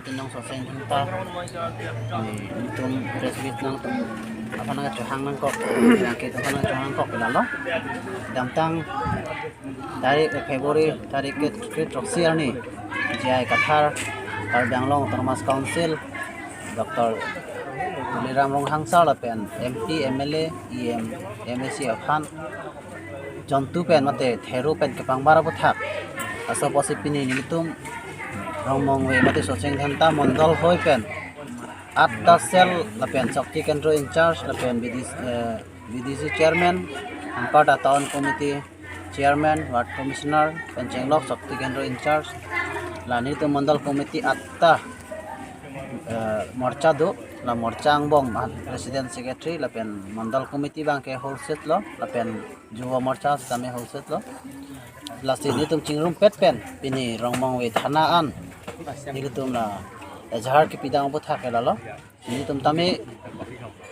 tinong sa sen hanta itum resbit nang apa nang johang nang kok yang kita nang johang kok lalo damtang tarik Februari tarik ke troksiar ni jai kathar Karbianglong Autonomous Council Dr. Tuliram Ronghang Salapen MP MLA EM MSC Afhan Jontu pen mate Theru pen kepang barabuthak aso posipini nimitum Rongmong we mate soseng dhanta mondol hoi pen atta sel lapen Shakti Kendro in charge lapen BDC chairman Angkata Town Committee chairman ward commissioner Penchenglok Shakti Kendro in charge lani tu mandal committee atta morcha do la morcha angbong president secretary lapen mandal committee bang ke holset lo lapen juwa morcha same holset lo lasti ni tum chingrum pet pen pini rongmong we thana an ni tum la jahar ke pidang bu thake lo ni tum tame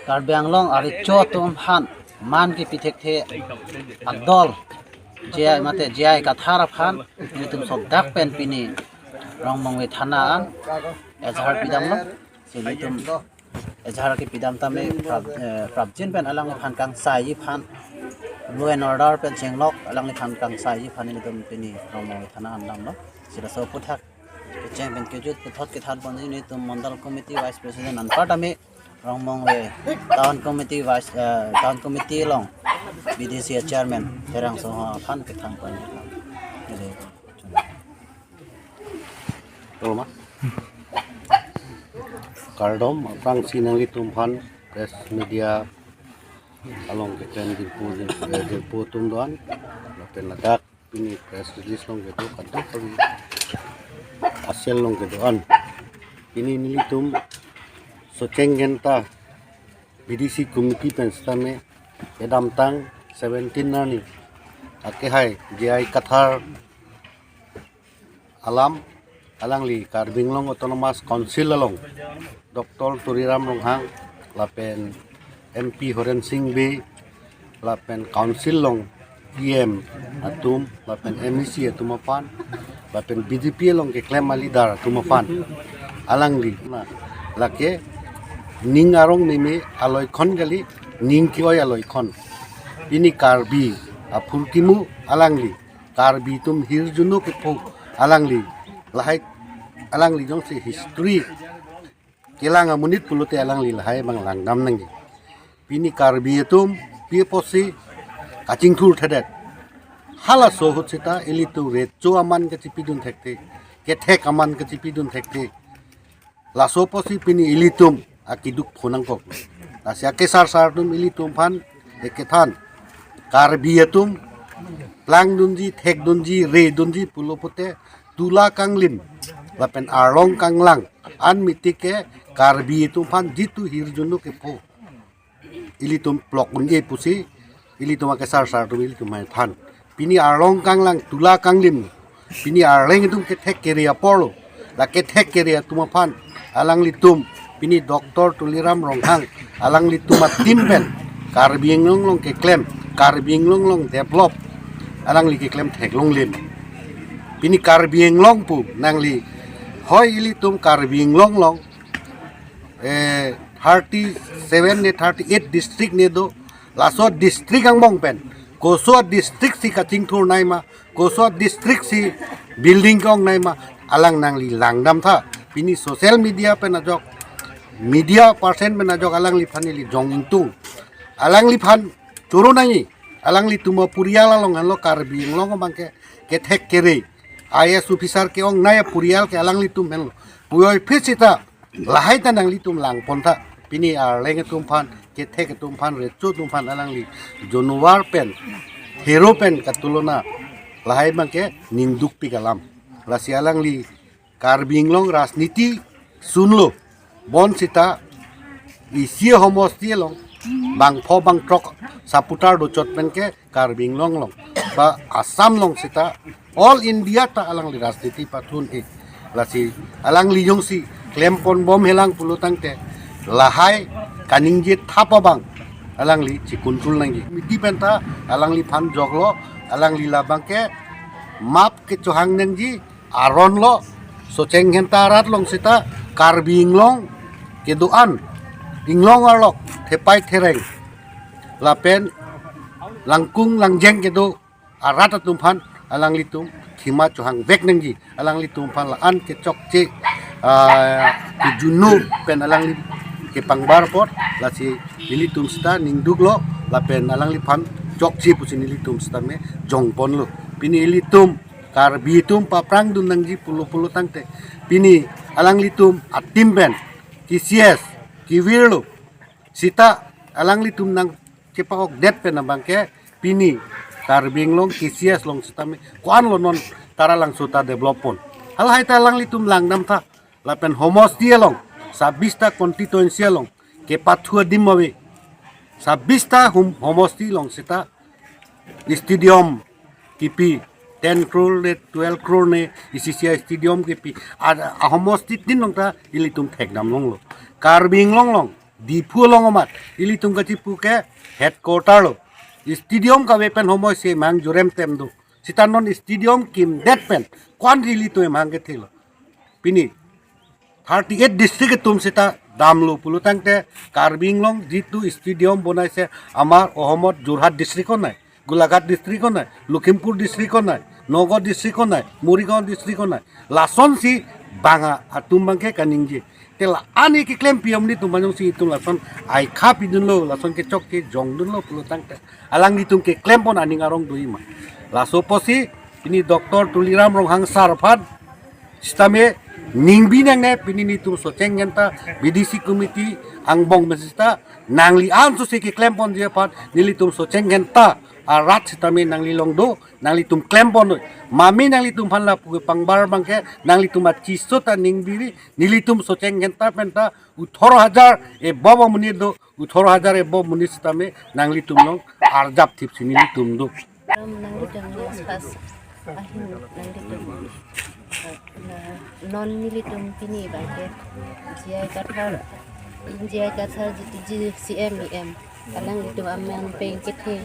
Karbianglong ari cho tum han man ki pithek the adol jai mate jai kathara phan ni tum sodak pen pini Rongmong we thana an ezhar pidam lo sini tum ezhar ke pidam tame prabjin pen alang phan kang sai phan law and order pen chenglok alang phan kang sai phan ni tum pini Rongmong we thana an dam lo sira so puthak cheng pen ke jut puthot ke thar bonji ni tum mandal committee vice president an patame Rongmong we town committee long BDC chairman terang so phan ke thang pan Tolma Kardom aprang sinang litumpan press media along ke kan dilpu tumdoan lapen ladak pini press release long gitu kadang kali asel long gitu an ini nilitum soceng genta BDC committee penstame edam tang 17 nani ake hai jai kathar alangli Karbianglong Autonomous Council along Dr. Tuliram Ronghang lapen MP Horen Singh B lapen Council long EM atum lapen MEC atumapan lapen BDP long ke claim leader atumapan alangli na lake ning arong nime aloi khon gali ning ki oi aloi khon ini Karbi apulkimu alangli Karbi tum hirjuno ke pho alangli lahai alangli jong si history kelang amunit pulute alangli lahai bang langdam nangi pini Karbi tum pi posi kaching thur thadet hala so hotsita elitu recho aman ke chipidun thekte ke thek aman ke chipidun thekte laso posi pini elitum akiduk phonang kok asya ke sar tum elitum phan ekethan Karbi tum plang dunji thek dunji re dunji pulopote tula kanglim lapen arong kanglang an mitike Karbi itu pan jitu hirjuno ke po ilitum plokun ge pusi ilitum ke sar tu ilitum mai than pini arong kanglang tula kanglim pini areng itu ke thek keria polo la ke thek keria tuma pan alang litum pini Dr. Tuliram Ronghang alang lituma timben Karbianglong long ke claim Karbianglong long develop alang li ke claim thek long lim pini Karbianglong pu nangli hoi ilitum Karbianglong long 37 ne 38 district ne do laso district ang mong pen koso district si kaching thur nai ma koso district si building kong nai ma alang nangli langdam tha pini social media pen ajok media percent pen ajok alang li phanili jong intung alang li phan choro nai alang li tuma puriala long anlo Karbianglong bangke ke thek kere IS officer ke ong naya purial ke alang litum men puyoi fisita lahai tanang litum lang ponta pini arleng tum phan ke thek tum phan recho tum phan alang li jonwar pen hero pen katulona lahai bangke ninduk pi kalam lasi alang li Karbianglong rasniti sunlo bon sita isia homosti long bang pho bang trok saputar do chot pen ke Karbianglong long ba Assam long sita all India ta alang li rasniti pathun ke lasi alang li jong si claim pon bom helang pulutang te lahai kaningje thapa bang alang li chikuntul nangi miti penta alang li phan joglo alang li labang ke map ke chohang nangji aron lo so cheng henta arat long sita Karbi Inglong keduan Inglong arlok tepai tereng lapen langkung langjeng kedu arata tumpan alang litum khima chuhang vek nengji alang litum pan la an ke chok che ki junu pen alang li ke pangbar pot la si litum sta ningduk lo la pen alang li pan chok chi pusin litum sta me jong pon lo pini litum karbi tum paprang dun nangji pulu tangte pini alang litum atim pen ki sies ki wirlo sita alang litum nang kepahok det pen bangke pini karbing long kisias long sitame kuan lo non tara lang suta developon hal hai ta lang litum lang nam tha lapen homos dia long sabista constituency long ke pathua dimawe sabista homos ti long sita stadium kipi 10 crore ne 12 crore ne ICCI stadium kipi a homos ti tin long ta ilitum thek nam long lo karbing long dipu long amat ilitum ka tipu ke headquarter lo stadium ka wepen homo se mang jurem tem do sitanon stadium kim det pen kwan rili to mang ke thilo pini 38 district tum sita damlo pulutang te karbing long jitu stadium bonai se amar ohomot jorhat district ko nai Golaghat district নাই লখিমপুর ডিস্ট্রিক্ট নাই নগাঁও ডিস্ট্রিক্ট নাই মরিগাঁও ডিস্ট্রিক্ট নাই লাচন সি বাঙা আর তুমবাংকে কানিংজি তেলা আনি কি claim PM ni tumbang si itu lason ai kha pidun lo lason ke chok ke jong dun lo pulutang te alang ni tum ke claim pon ani ngarong dui ma laso posi ini doktor Tuliram Ronghang Sarfat stame ningbi nang ne pini ni tum soceng ngenta BDC committee angbong mesista nangli an so se ke claim pon je pat nili tum soceng ngenta arat sitame nangli long do nangli tum claim pon mami nangli tum phanla pu pangbar bangke nangli tum chiso ta ningbiri nili tum soceng ngenta penta 18000 e bobo muni do 18000 e bobo muni sitame nangli tum long arjap thip sinili tum do nangli tum pas ahin nangli tum non nilitum pini bangke jiai kathar ji CMEM alang litum amen peng kethe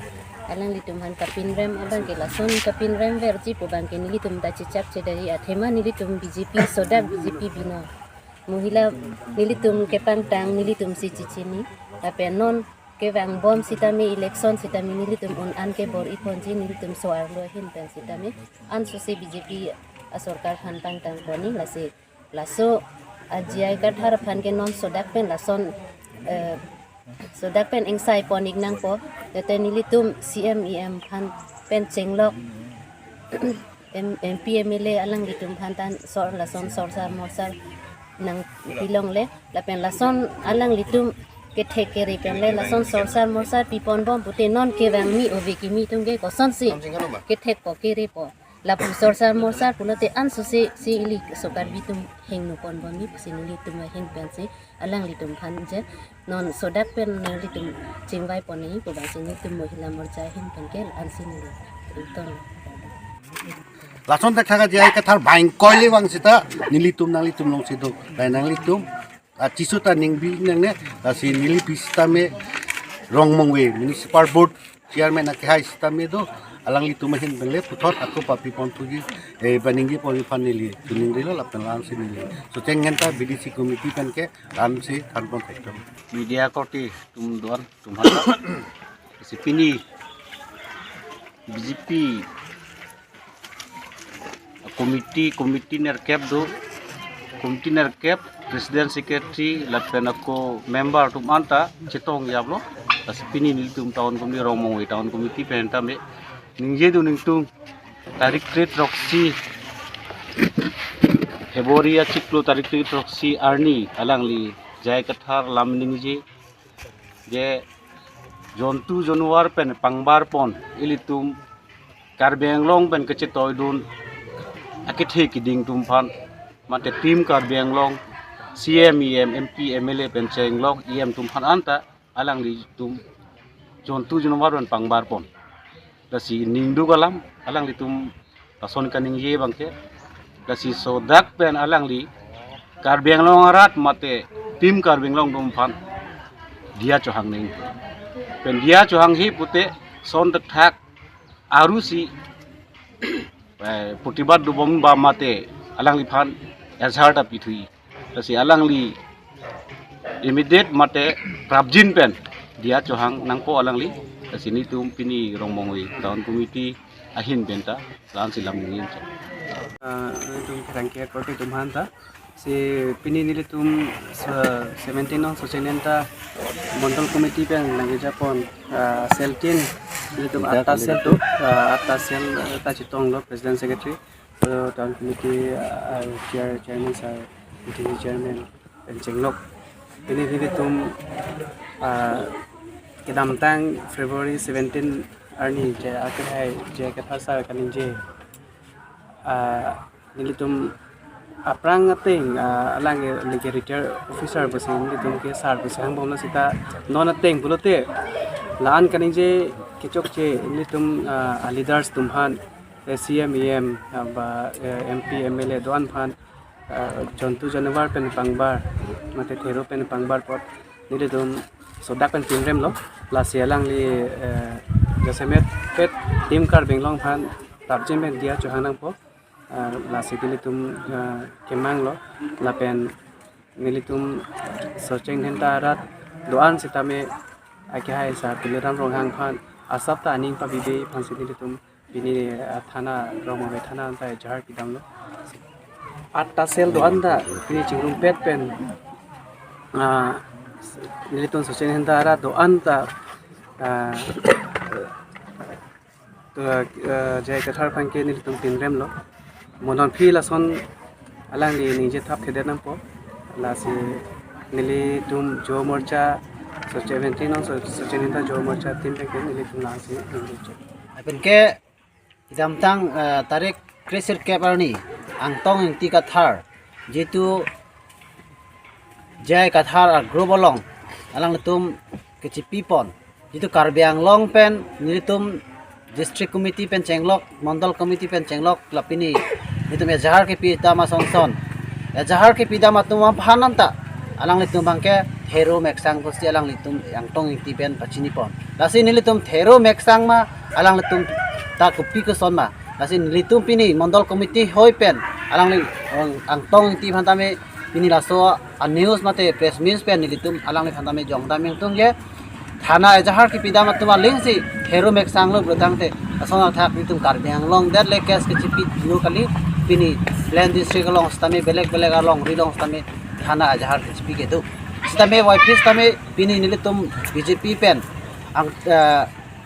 alang litum han kapin rem abang ke lason kapin rem verji po bangke nilitum da cicak cedari athema nilitum BJP soda BJP bina mohila nilitum ke pantang nilitum si cicini tapi non ke wang bom sitame election sitame nilitum on an ke bor iponji nilitum soar lo hin pen sitame an so se BJP सरकार फान पांग बनी लासे लासो आजियाई काठार फान के नॉन सोडाक पेन लासन सोडाक पेन एंगसाई पॉनिक नंग पो ते निली तुम CMEM फान पेन चेंगलक MP MLA अलंग लितुम फान तान सोर लासन सोरसार मोरसार नंग बिलोंग ले ला पेन लासन अलंग लितुम के ठेके रे पेन ले लासन सोरसार मोरसार पिपन बम पुते नॉन के वांग मी ओवे की मी तुम के कोसन सी के ठेक पो के रे पो la sorsar morsar punote an so se ili sokar bitum heng no kon boni pusin litum heng pensi alang litum phan je non sodak pen litum chingwai poni ko basi litum mohila morja heng penke an sin ton lason tak thaga jai ka thar baing koile wang sita nilitum nang litum long sido dai nang litum chisuta ningbi nang ne si nili pista me rongmongwe municipal board chairman ak hai sita me do alang litum hin bengle puthot aku papi pon tuji e baningi poni fanili tuning dilo lapen lan sinili so chengen ta BDC committee pen ke ram se thanpon thekto media koti tum duan tum hata sipini BJP committee ner cap do committee ner cap president secretary lapen aku member tum anta chetong yablo sipini nil tum tahun komni romong tahun committee pen ta me ningje du ningtung tarik trade roxy February chiklo tarik trade roxy arni alangli jai kathar lam ningje je jontu januar pen pangbar pon ilitum karbenglong pen kece toydun akithe kiding tum phan mate team karbenglong CMEM MP MLA pen chenglong EM tum phan anta alangli tum jontu januar pen pangbar pon dasi ningdu galam alang litum tason kaning ye bangke dasi sodak pen alang li karbenglong arat mate tim karbenglong dum phan dia chohang ning pen dia chohang hi pute son tak thak arusi putibad dubom ba mate alang li phan azharta pithui si alang li immediate mate prabjin pen dia cohang nangpo alang li sini tum pini rongmongwi tahun komiti ahin benta lan silam ngin tum rangke kote tum hanta si pini nili tum 17 nong sosenenta mondol komiti pen langi japon sel 10 nili tum atta sel tu atta sel ta chitong lo president secretary tahun komiti chairman sa chairman pencenglok ini nili tum kedam tang February 17 arni je akhir hai je kathasa kanin je nilitum aprang ating alang lege retire officer basi nilitum ke sar basi hang bomna sita non ating bulote laan kanin je kichok je nilitum leaders tumhan CM EM ba MP MLA doan phan jontu janwar pen pangbar mate thero pen pangbar pot nilitum sodak pen pinrem lo la sialang li jasemet pet tim kar benglong phan tabjem ben dia chohanang po la sikilitum kemang lo la pen nilitum searching henta rat doan sitame ake hai sa pileram ronghang phan asap ta aning pa bibe phan sikilitum bini thana rongmong thana ta jahar pidam lo atta sel doan da bini chingrum pet pen nilitum searching henta rat doan ta jai kathar phan ke nilitum pinrem lo monon phi la son alang li nije thap khede nam po la si nili tum jo morcha so 17 no so 17 jo morcha tin pe ke nili tum la si Apen ke idam tang tarik krisir ke parni angtong yang ti kathar jitu jai kathar group along alang tum kecipi pon jitu karbiang long pen nilitum district committee pen chenglok mandal committee pen chenglok lapini itu jahar ke pidama sonson jahar ke pidama tumam phananta alang litum bangke thero meksang posti alang litum yang tong ti pen pachini pon lasi nilitum thero meksang ma alang litum ta kupi ko son ma lasi nilitum pini mandal committee hoi pen alang li ang tong ti phantame pini laso news mate press news pen nilitum alang li phantame jongda mengtung ye thana jahar ki pidama tuma lingsi hero mek sanglo brotangte asona thak nitum karbiang long that le kes ke chipi locally pini plan district long stame belek along rilong stame thana jahar ki chipi ke du stame wife stame pini nilitum BJP pen ang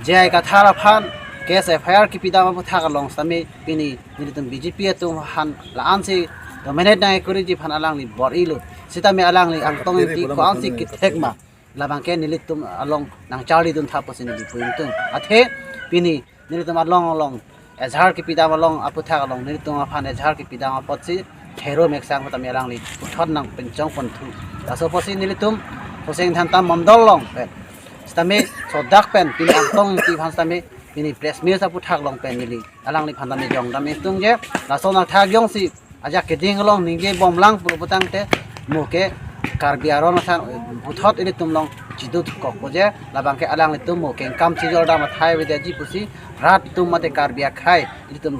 jai ka thara phan kes FIR ki pidama bu thak long stame pini nilitum BJP tum han la ansi dominate na kuri ji phan alang li bor ilu sitame alang li ang tong ti ko ansi ki thekma labang ke nilitum along nang charli dun thapo sini di puintung athe pini nilitum along ezhar ki pidama long aputha along nilitum aphan ezhar ki pidama potsi thero meksang patami alang li uthon nang penchong ponthu taso posi nilitum poseng than tam mondol long pe stame sodak pen pini angtong ti phan stame pini press meet aputha long pen nili alang li phandame jong dam tung je laso na thak yong si aja keding long ninge bomlang puruputang te muke karbiaron asan buthot ini tumlong jidut kok boje labang ke alang litum mo ken kam chijol da mathai wede ji pusi rat tum mate karbia khai ini tum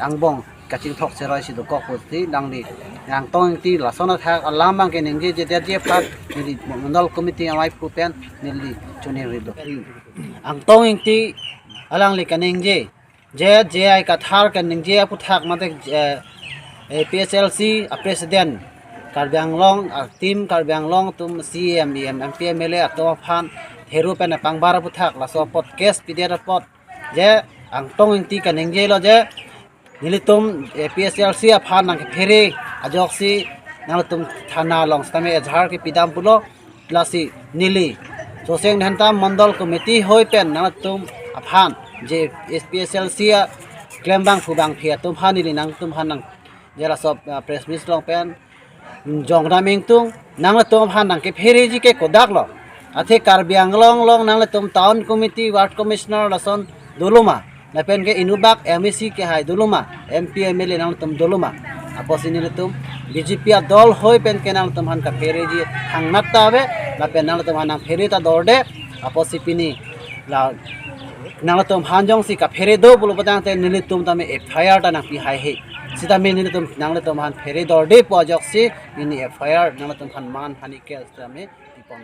angbong kaching thok seroi si do kok pusi dangli yang tong ti la sona thak alamang ke ningge je je phat ni mandal committee amai pupen nili chuni rido ang tong ti alang li kaning je ai ka thar kan ningje apu thak mate PSLC a president karbiang long tim karbiang long tum CM MP MLA to phan heru pen pangbar puthak la so podcast pidera pot je ang tong ti kaning je lo je nilitum PSLC a phan nang phere ajok si nang tum thana long stame jhar ki pidam pulo lasi nili soseng dhanta mandal committee hoi pen nang tum a phan je PSLC a klembang phubang phia tum phan nili nang tum phan nang jela so press meet long pen jongda mengtung nang tum phan nang ke phere ji ke kodak lo athe karbiang long nang tum town committee ward commissioner lason doluma na pen ke inubak MEC ke hai doluma MP MLA nang tum doluma aposini tum BJP a dol hoi pen ke nang tum han ka phere ji hang natta be na pen nang tum han phere ta dorde aposipini la nang tum han jong si ka phere do bulu badang te nilitum tame FIR ta nang pi hai he sita min ni tum nang le tum han feri dor de po jok si ini FIR nang le tum han man hani kel sta me tipon